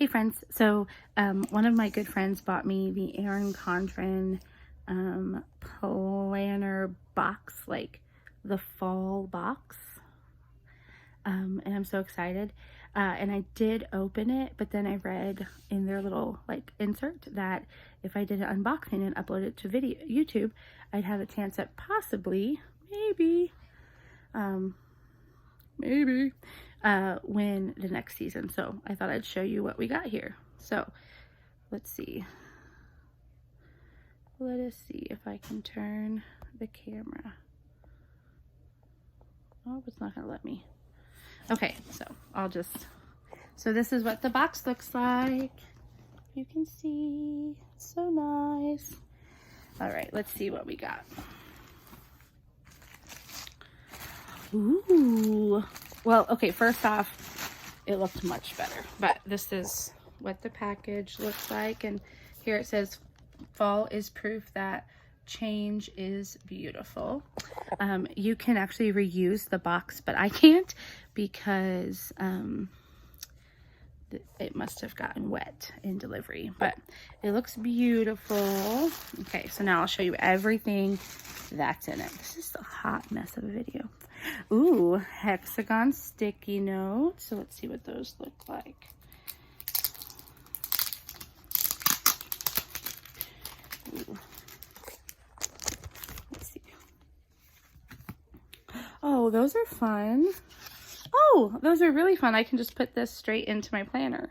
Hey friends, so one of my good friends bought me the Erin Condren planner box, like the fall box, and I'm so excited. And I did open it, but then I read in their little like insert that if I did an unboxing and upload it to YouTube, I'd have a chance at possibly, maybe win the next season. So I thought I'd show you what we got here. So let's see. Let us see if I can turn the camera. Oh, it's not gonna let me. Okay, so so this is what the box looks like. You can see, it's so nice. All right, let's see what we got. Ooh. Well, okay, first off, it looked much better, but this is what the package looks like. And here it says, fall is proof that change is beautiful. You can actually reuse the box, but I can't because it must have gotten wet in delivery, but it looks beautiful. Okay, so now I'll show you everything that's in it. This is a hot mess of a video. Ooh, hexagon sticky notes. So let's see what those look like. Ooh. Let's see. Oh, those are fun. Oh, those are really fun. I can just put this straight into my planner.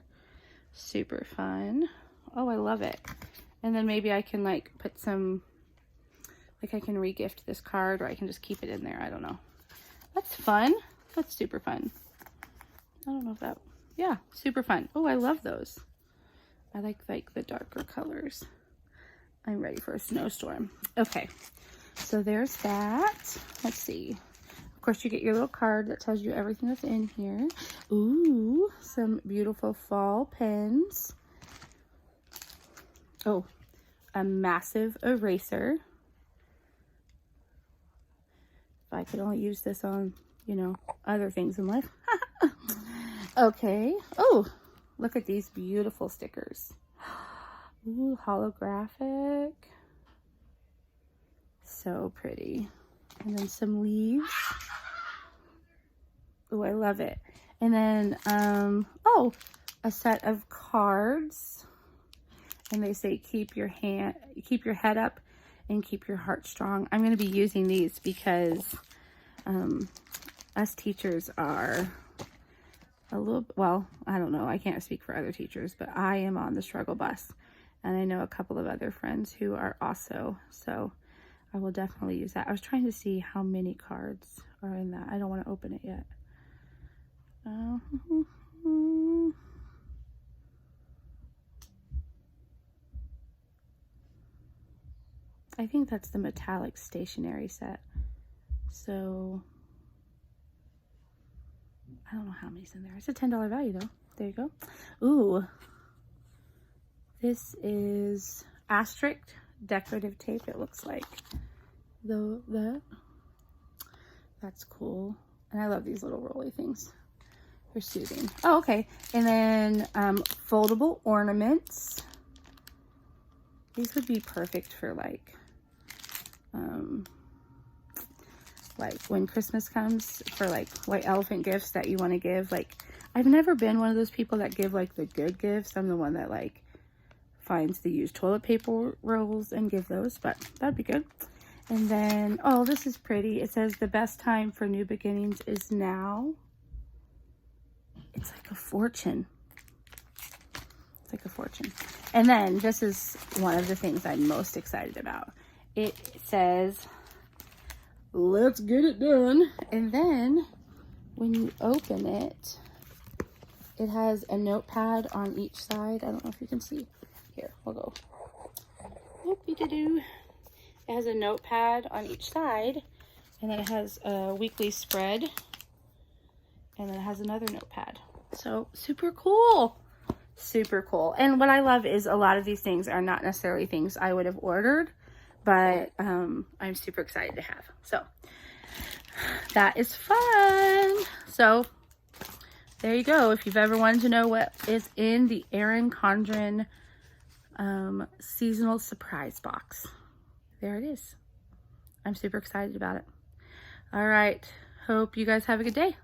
Super fun. Oh, I love it. And then maybe I can like put some, like I can regift this card, or I can just keep it in there. I don't know. That's fun. That's super fun. I don't know if that, yeah, super fun. Oh, I love those. I like the darker colors. I'm ready for a snowstorm. Okay, so there's that. Let's see. Of course, you get your little card that tells you everything that's in here. Ooh, some beautiful fall pens. Oh, a massive eraser. If I could only use this on, you know, other things in life. Okay. Oh, look at these beautiful stickers. Ooh, holographic. So pretty. And then some leaves. Oh, I love it. And then, oh, a set of cards. And they say, keep your head up and keep your heart strong. I'm going to be using these because us teachers are a little, well, I don't know. I can't speak for other teachers, but I am on the struggle bus. And I know a couple of other friends who are also, so I will definitely use that. I was trying to see how many cards are in that. I don't want to open it yet. I think that's the metallic stationery set. So I don't know how many's in there. It's a $10 value though. There you go. Ooh, this is asterisk decorative tape. It looks like that's cool. And I love these little rolly things. They're soothing. Oh, okay. And then foldable ornaments. These would be perfect for like when Christmas comes, for like white elephant gifts that you want to give. Like, I've never been one of those people that give like the good gifts. I'm the one that like finds the used toilet paper rolls and give those, but that'd be good. And then, oh, this is pretty. It says the best time for new beginnings is now. It's like a fortune. It's like a fortune. And then this is one of the things I'm most excited about. It says, let's get it done. And then when you open it, it has a notepad on each side. I don't know if you can see. Here, we'll go. Whoopie-doo-doo. It has a notepad on each side, and then it has a weekly spread, and then it has another notepad. So super cool. Super cool. And what I love is a lot of these things are not necessarily things I would have ordered, but I'm super excited to have. So that is fun. So there you go. If you've ever wanted to know what is in the Erin Condren seasonal surprise box, there it is. I'm super excited about it. All right. Hope you guys have a good day.